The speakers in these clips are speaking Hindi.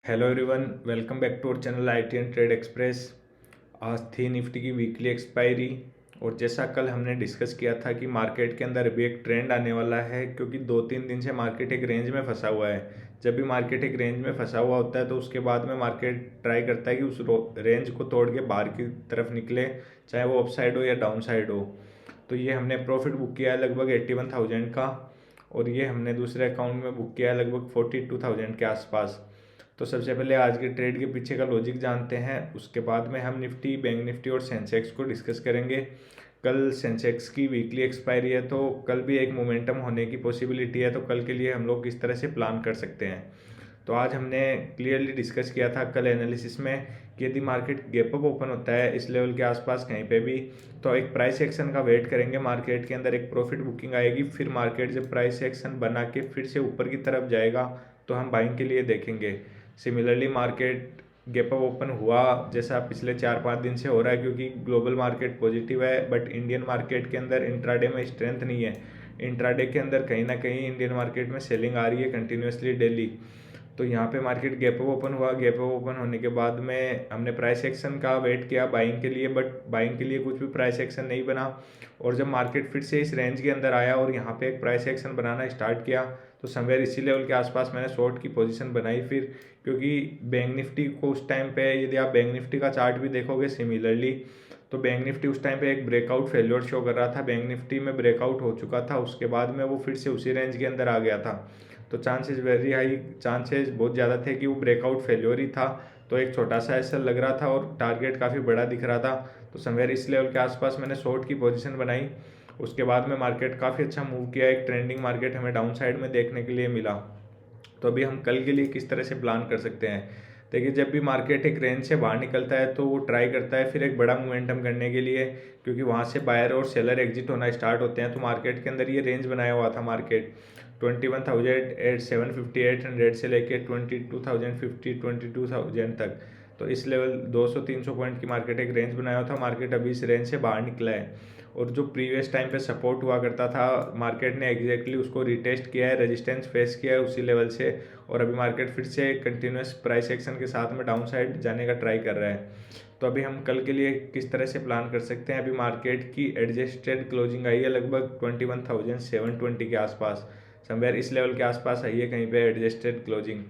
Hello everyone, welcome back to our channel IT and trade express. आज थी निफ्टी की वीकली एक्सपायरी। और जैसा कल हमने डिस्कस किया था कि मार्केट के अंदर अभी एक ट्रेंड आने वाला है, क्योंकि 2-3 दिन से मार्केट एक रेंज में फंसा हुआ है। जब भी मार्केट एक रेंज में फंसा हुआ होता है तो उसके बाद में मार्केट ट्राई करता है कि उस रेंज को तोड़ के बाहर की तरफ निकले, चाहे वो अप साइड हो या डाउन साइड हो। तो ये हमने प्रॉफिट बुक किया है लगभग 81,000 का, और ये हमने दूसरे अकाउंट में बुक किया है लगभग 42,000 के आसपास। तो सबसे पहले आज के ट्रेड के पीछे का लॉजिक जानते हैं, उसके बाद में हम निफ्टी, बैंक निफ्टी और सेंसेक्स को डिस्कस करेंगे। कल सेंसेक्स की वीकली एक्सपायरी है, तो कल भी एक मोमेंटम होने की पॉसिबिलिटी है, तो कल के लिए हम लोग किस तरह से प्लान कर सकते हैं। तो आज हमने क्लियरली डिस्कस किया था कल एनालिसिस में कि यदि मार्केट गैप अप ओपन होता है इस लेवल के आसपास कहीं पे भी, तो एक प्राइस एक्शन का वेट करेंगे। मार्केट के अंदर एक प्रॉफिट बुकिंग आएगी, फिर मार्केट जब प्राइस एक्शन बना के फिर से ऊपर की तरफ जाएगा तो हम बाइंग के लिए देखेंगे। Similarly market gap up open हुआ जैसा पिछले 4-5 दिन से हो रहा है, क्योंकि ग्लोबल मार्केट पॉजिटिव है, बट इंडियन मार्केट के अंदर इंट्राडे में स्ट्रेंथ नहीं है। इंट्राडे के अंदर कहीं ना कहीं इंडियन मार्केट में सेलिंग आ रही है कंटिन्यूसली डेली। तो यहाँ पे मार्केट गैप अप ओपन हुआ, गैप अप ओपन होने के बाद में हमने प्राइस एक्शन का वेट किया बाइंग के लिए, बट बाइंग के लिए कुछ भी प्राइस एक्शन नहीं बना। और जब मार्केट फिर से इस रेंज के अंदर आया और यहाँ पे एक प्राइस एक्शन बनाना स्टार्ट किया, तो समवेयर इसी लेवल के आसपास मैंने शॉर्ट की पोजीशन बनाई फिर। क्योंकि बैंक निफ्टी को उस टाइम पे, यदि आप बैंक निफ्टी का चार्ट भी देखोगे सिमिलरली, तो बैंक निफ्टी उस टाइम पे एक ब्रेकआउट फेल्योर शो कर रहा था। बैंक निफ्टी में ब्रेकआउट हो चुका था, उसके बाद में वो फिर से उसी रेंज के अंदर आ गया था। तो चांसेस वेरी हाई, चांसेस बहुत ज़्यादा थे कि वो ब्रेकआउट फेल्योर ही था। तो एक छोटा सा ऐसा लग रहा था और टारगेट काफ़ी बड़ा दिख रहा था। तो समवेयर इस लेवल के आसपास मैंने शॉर्ट की पोजीशन बनाई। उसके बाद में मार्केट काफ़ी अच्छा मूव किया, एक ट्रेंडिंग मार्केट हमें डाउन साइड में देखने के लिए मिला। तो अभी हम कल के लिए किस तरह से प्लान कर सकते हैं। देखिए, जब भी मार्केट एक रेंज से बाहर निकलता है तो वो ट्राई करता है फिर एक बड़ा मोमेंटम करने के लिए, क्योंकि वहाँ से बायर और सेलर एग्जिट होना स्टार्ट होते हैं। तो मार्केट के अंदर ये रेंज बनाया हुआ था मार्केट 21,750-800 से लेके 22,050-22,000 तक। तो इस लेवल 200-300 पॉइंट की मार्केट एक रेंज बनाया हुआ था। मार्केट अभी इस रेंज से बाहर निकला है, और जो प्रीवियस टाइम पे सपोर्ट हुआ करता था मार्केट ने एग्जैक्टली उसको रिटेस्ट किया है, रेजिस्टेंस फेस किया है उसी लेवल से। और अभी मार्केट फिर से कंटिन्यूस प्राइस एक्शन के साथ में डाउन साइड जाने का ट्राई कर रहा है। तो अभी हम कल के लिए किस तरह से प्लान कर सकते हैं। अभी मार्केट की एडजस्टेड क्लोजिंग आई है लगभग 21,720 के आसपास, समवेयर इस लेवल के आसपास आई है कहीं पे एडजस्टेड क्लोजिंग।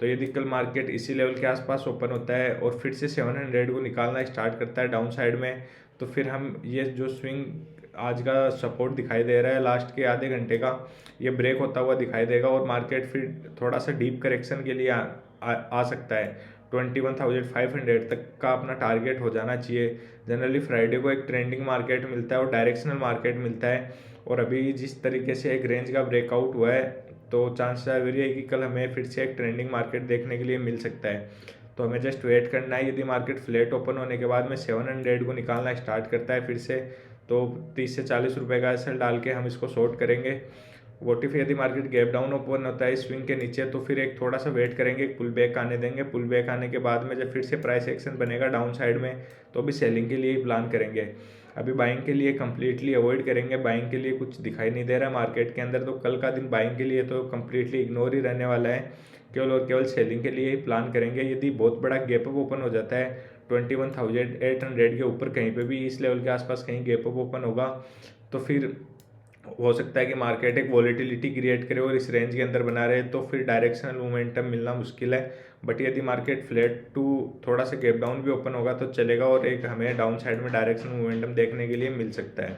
तो यदि कल मार्केट इसी लेवल के आसपास ओपन होता है और फिर से 700 को निकालना स्टार्ट करता है डाउन साइड में, तो फिर हम ये जो स्विंग आज का सपोर्ट दिखाई दे रहा है लास्ट के आधे घंटे का, ये ब्रेक होता हुआ दिखाई देगा और मार्केट फिर थोड़ा सा डीप करेक्शन के लिए आ सकता है। 21,500 तक का अपना टारगेट हो जाना चाहिए। जनरली फ्राइडे को एक ट्रेंडिंग मार्केट मिलता है और डायरेक्शनल मार्केट मिलता है, और अभी जिस तरीके से एक रेंज का ब्रेकआउट हुआ है तो चांसेस वेरी है कि कल हमें फिर से एक ट्रेंडिंग मार्केट देखने के लिए मिल सकता है। तो हमें जस्ट वेट करना है। यदि मार्केट फ्लैट ओपन होने के बाद में 700 को निकालना स्टार्ट करता है फिर से, तो 30 से 40 रुपये का एसएल डाल के हम इसको शॉर्ट करेंगे। वोट इफ यदि मार्केट गैप डाउन ओपन होता है स्विंग के नीचे, तो फिर एक थोड़ा सा वेट करेंगे, पुल बैक आने देंगे। पुल बैक आने के बाद में जब फिर से प्राइस एक्शन बनेगा डाउन साइड में, तो भी सेलिंग के लिए ही प्लान करेंगे। अभी बाइंग के लिए कंप्लीटली अवॉइड करेंगे। बाइंग के लिए कुछ दिखाई नहीं दे रहा है मार्केट के अंदर, तो कल का दिन बाइंग के लिए तो कंप्लीटली इग्नोर ही रहने वाला है। केवल और केवल सेलिंग के लिए ही प्लान करेंगे। यदि बहुत बड़ा गैप अप ओपन हो जाता है 21,800 के ऊपर, कहीं पे भी इस लेवल के आसपास कहीं गैप अप ओपन होगा, तो फिर हो सकता है कि मार्केट एक वॉलेटिलिटी क्रिएट करे और इस रेंज के अंदर बना रहे, तो फिर डायरेक्शनल मोमेंटम मिलना मुश्किल है। बट यदि मार्केट फ्लैट टू थोड़ा सा गैप डाउन भी ओपन होगा तो चलेगा, और एक हमें डाउन साइड में डायरेक्शनल मोमेंटम देखने के लिए मिल सकता है।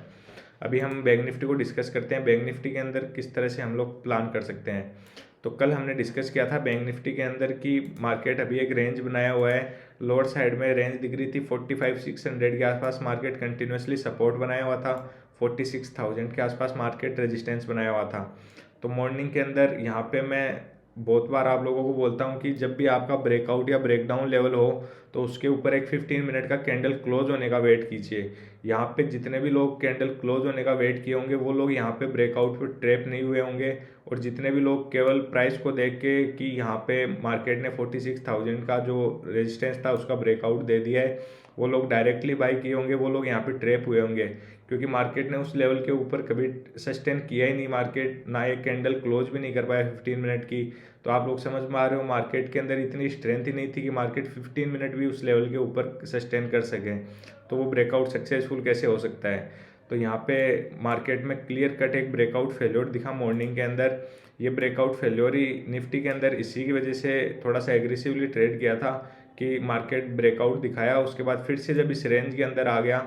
अभी हम बैंक निफ्टी को डिस्कस करते हैं। बैंक निफ्टी के अंदर किस तरह से हम लोग प्लान कर सकते हैं। तो कल हमने डिस्कस किया था बैंक निफ्टी के अंदर कि मार्केट अभी एक रेंज बनाया हुआ है। लोअर साइड में रेंज दिख रही थी 45,600 के आसपास, मार्केट कंटिन्यूसली सपोर्ट बनाया हुआ था। 46,000 के आसपास मार्केट रेजिस्टेंस बनाया हुआ था। तो मॉर्निंग के अंदर यहाँ पे मैं बहुत बार आप लोगों को बोलता हूँ कि जब भी आपका ब्रेकआउट या ब्रेकडाउन लेवल हो, तो उसके ऊपर एक 15 मिनट का कैंडल क्लोज होने का वेट कीजिए। यहाँ पे जितने भी लोग कैंडल क्लोज होने का वेट किए होंगे वो लोग यहाँ पे ब्रेकआउट पे ट्रैप नहीं हुए होंगे, और जितने भी लोग केवल प्राइस को देख के कि यहाँ पे मार्केट ने 46,000 का जो रेजिस्टेंस था उसका ब्रेकआउट दे दिया है, वो लोग डायरेक्टली बाई किए होंगे, वो लोग यहाँ पे ट्रैप हुए होंगे। क्योंकि मार्केट ने उस लेवल के ऊपर कभी सस्टेन किया ही नहीं, मार्केट ना एक कैंडल क्लोज भी नहीं कर पाया 15 मिनट की। तो आप लोग समझ में आ रहे हो मार्केट के अंदर इतनी स्ट्रेंथ ही नहीं थी कि मार्केट 15 मिनट भी उस लेवल के ऊपर सस्टेन कर सके, तो वो ब्रेकआउट सक्सेसफुल कैसे हो सकता है। तो यहाँ पे मार्केट में क्लियर कट एक ब्रेकआउट फेल्योर दिखा मॉर्निंग के अंदर। ये ब्रेकआउट फेल्योर ही निफ्टी के अंदर इसी की वजह से थोड़ा सा एग्रेसिवली ट्रेड किया था कि मार्केट ब्रेकआउट दिखाया, उसके बाद फिर से जब इस रेंज के अंदर आ गया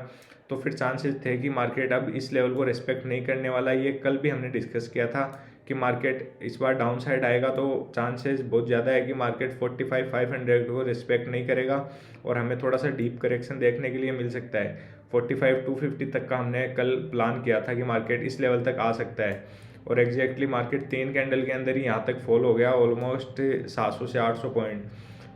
तो फिर चांसेस थे कि मार्केट अब इस लेवल को रिस्पेक्ट नहीं करने वाला। ये कल भी हमने डिस्कस किया था कि मार्केट इस बार डाउन साइड आएगा तो चांसेस बहुत ज़्यादा है कि मार्केट 45,500 को रिस्पेक्ट नहीं करेगा और हमें थोड़ा सा डीप करेक्शन देखने के लिए मिल सकता है। 45,250 तक का हमने कल प्लान किया था कि मार्केट इस लेवल तक आ सकता है, और एग्जैक्टली मार्केट 3 कैंडल के अंदर ही यहाँ तक फॉल हो गया ऑलमोस्ट 700 से 800 पॉइंट।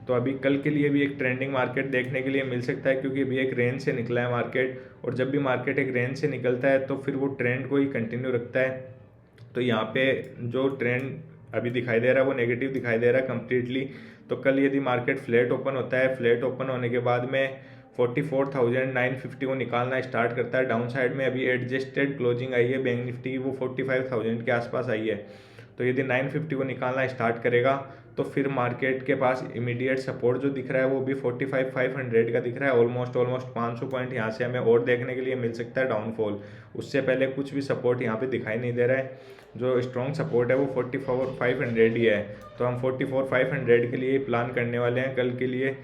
तो अभी कल के लिए भी एक ट्रेंडिंग मार्केट देखने के लिए मिल सकता है, क्योंकि अभी एक रेंज से निकला है मार्केट, और जब भी मार्केट एक रेंज से निकलता है तो फिर वो ट्रेंड को ही कंटिन्यू रखता है। तो यहाँ पे जो ट्रेंड अभी दिखाई दे रहा है वो नेगेटिव दिखाई दे रहा है कम्प्लीटली। तो कल यदि मार्केट फ्लैट ओपन होता है, फ्लैट ओपन होने के बाद में 44,950 को निकालना स्टार्ट करता है डाउन साइड में। अभी एडजस्टेड क्लोजिंग आई है बैंक निफ्टी की, वो 45,000 के आसपास आई है। तो यदि 950 को निकालना स्टार्ट करेगा तो फिर मार्केट के पास इमीडिएट सपोर्ट जो दिख रहा है वो भी 45,500 का दिख रहा है। ऑलमोस्ट 500 पॉइंट यहाँ से हमें और देखने के लिए मिल सकता है डाउनफॉल। उससे पहले कुछ भी सपोर्ट यहाँ पे दिखाई नहीं दे रहा है। जो स्ट्रॉन्ग सपोर्ट है वो 44,500 ही है। तो हम 44,500 के लिए प्लान करने वाले हैं कल के लिए।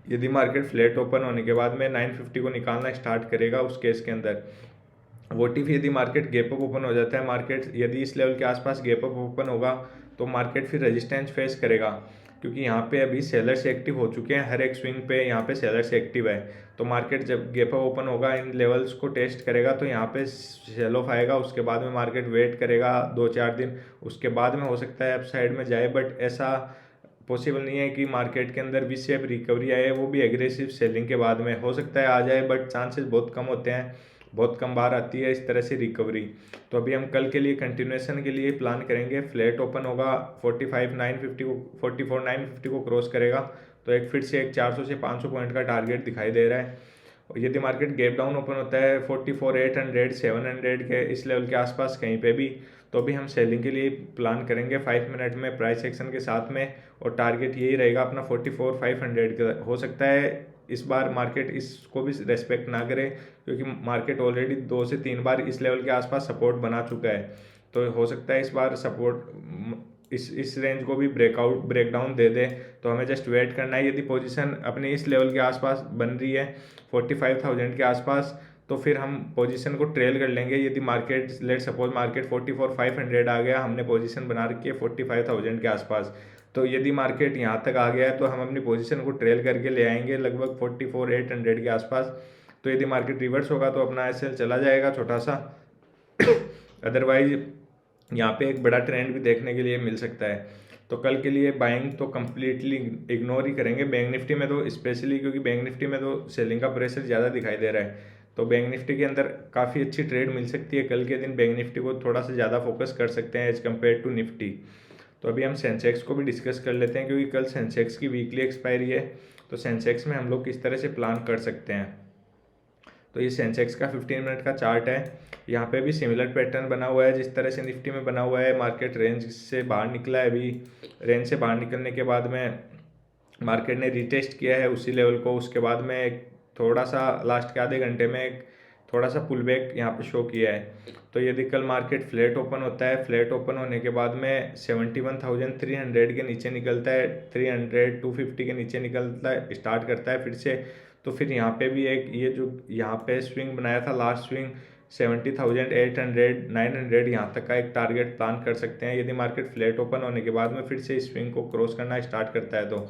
यदि मार्केट फ्लैट ओपन होने के बाद में 950 को निकालना स्टार्ट करेगा उस केस के अंदर, वोट इफ यदि मार्केट गैप अप ओपन हो जाता है, मार्केट यदि इस लेवल के आसपास गैप अप ओपन होगा तो मार्केट फिर रेजिस्टेंस फेस करेगा, क्योंकि यहाँ पे अभी सेलर्स एक्टिव हो चुके हैं। हर एक स्विंग पे यहाँ पे सेलर्स एक्टिव है। तो मार्केट जब गैप अप ओपन होगा इन लेवल्स को टेस्ट करेगा तो यहाँ पे सेल ऑफ आएगा। उसके बाद में मार्केट वेट करेगा 2-4 दिन, उसके बाद में हो सकता है अप साइड में जाए, बट ऐसा पॉसिबल नहीं है कि मार्केट के अंदर वी शेप रिकवरी आए, वो भी एग्रेसिव सेलिंग के बाद में। हो सकता है आ जाए, बट चांसेस बहुत कम होते हैं, बहुत कम बार आती है इस तरह से रिकवरी। तो अभी हम कल के लिए कंटिन्यूएशन के लिए प्लान करेंगे। फ्लैट ओपन होगा 45,950 को, 44,950 को क्रॉस करेगा तो एक फिर से एक 400 से 500 पॉइंट का टारगेट दिखाई दे रहा है। और यदि मार्केट गैप डाउन ओपन होता है 44,800 700 के इस लेवल के आसपास कहीं पे भी, तो अभी हम सेलिंग के लिए प्लान करेंगे 5 मिनट में प्राइस एक्शन के साथ में, और टारगेट यही रहेगा अपना 44,500 का। हो सकता है इस बार मार्केट इसको भी रेस्पेक्ट ना करे, क्योंकि मार्केट ऑलरेडी 2 से 3 बार इस लेवल के आसपास सपोर्ट बना चुका है। तो हो सकता है इस बार सपोर्ट इस रेंज को भी ब्रेकडाउन दे दे। तो हमें जस्ट वेट करना है। यदि पोजीशन अपने इस लेवल के आसपास बन रही है 45,000 के आसपास, तो फिर हम पोजीशन को ट्रेल कर लेंगे। यदि मार्केट लेट सपोज मार्केट 44,500 आ गया, हमने पोजीशन बना रखी है 45,000 के आसपास, तो यदि मार्केट यहाँ तक आ गया है तो हम अपनी पोजीशन को ट्रेल करके ले आएंगे लगभग 44,800 के आसपास। तो यदि मार्केट रिवर्स होगा तो अपना एसएल चला जाएगा छोटा सा। अदरवाइज यहाँ पे एक बड़ा ट्रेंड भी देखने के लिए मिल सकता है। तो कल के लिए बाइंग तो कम्प्लीटली इग्नोर ही करेंगे बैंक निफ्टी में, तो स्पेशली क्योंकि बैंक निफ्टी में तो सेलिंग का प्रेशर ज़्यादा दिखाई दे रहा है। तो बैंक निफ्टी के अंदर काफ़ी अच्छी ट्रेड मिल सकती है कल के दिन। बैंक निफ्टी को थोड़ा सा ज़्यादा फोकस कर सकते हैं एज कम्पेयर टू निफ्टी। तो अभी हम सेंसेक्स को भी डिस्कस कर लेते हैं, क्योंकि कल सेंसेक्स की वीकली एक्सपायरी है। तो सेंसेक्स में हम लोग किस तरह से प्लान कर सकते हैं। तो ये सेंसेक्स का 15 मिनट का चार्ट है। यहाँ पे भी सिमिलर पैटर्न बना हुआ है जिस तरह से निफ्टी में बना हुआ है। मार्केट रेंज से बाहर निकला है। अभी रेंज से बाहर निकलने के बाद में मार्केट ने रिटेस्ट किया है उसी लेवल को। उसके बाद में एक थोड़ा सा लास्ट के आधे घंटे में एक थोड़ा सा पुल बैक यहाँ पे शो किया है। तो यदि कल मार्केट फ्लैट ओपन होता है, फ्लैट ओपन होने के बाद में 71,300 के नीचे निकलता है, 300 250 के नीचे निकलता है, स्टार्ट करता है फिर से, तो फिर यहाँ पे भी एक ये जो यहाँ पे स्विंग बनाया था लास्ट स्विंग 70,800 900 यहाँ तक का एक टारगेट प्लान कर सकते हैं। यदि मार्केट फ्लैट ओपन होने के बाद में फिर से इस स्विंग को क्रॉस करना स्टार्ट करता है, तो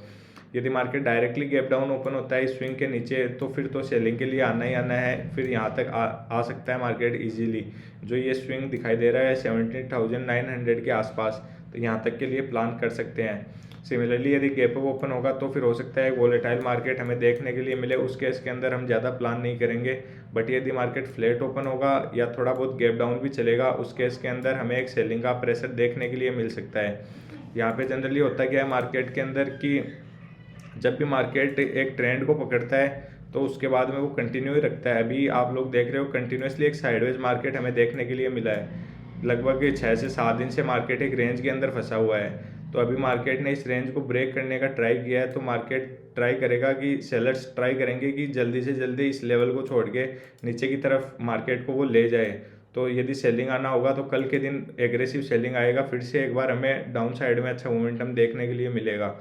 यदि market directly gap down open होता है इस स्विंग के नीचे, तो फिर तो सेलिंग के लिए आना ही आना है। फिर यहाँ तक आ सकता है मार्केट इजीली। जो ये स्विंग दिखाई दे रहा है 70,900 के आसपास, तो यहाँ तक के लिए प्लान कर सकते हैं। सिमिलरली यदि गैप अप ओपन होगा तो फिर हो सकता है वोलेटाइल मार्केट हमें देखने के लिए मिले। उस केस के अंदर हम ज़्यादा प्लान नहीं करेंगे। बट यदि मार्केट फ्लैट ओपन होगा या थोड़ा बहुत गैप डाउन भी चलेगा, उस केस के अंदर हमें एक सेलिंग का प्रेशर देखने के लिए मिल सकता है। यहाँ पे जनरली होता क्या है मार्केट के अंदर कि जब भी मार्केट एक ट्रेंड को पकड़ता है तो उसके बाद में वो कंटिन्यू ही रखता है। अभी आप लोग देख रहे हो कंटिन्यूसली एक साइडवेज मार्केट हमें देखने के लिए मिला है। लगभग 6 से 7 दिन से मार्केट एक रेंज के अंदर फंसा हुआ है। तो अभी मार्केट ने इस रेंज को ब्रेक करने का ट्राई किया है, तो मार्केट ट्राई करेगा कि सेलर्स ट्राई करेंगे कि जल्दी से जल्दी इस लेवल को छोड़ के नीचे की तरफ मार्केट को वो ले जाए। तो यदि सेलिंग आना होगा तो कल के दिन एग्रेसिव सेलिंग आएगा, फिर से एक बार हमें डाउन साइड में अच्छा मोमेंटम देखने के लिए मिलेगा।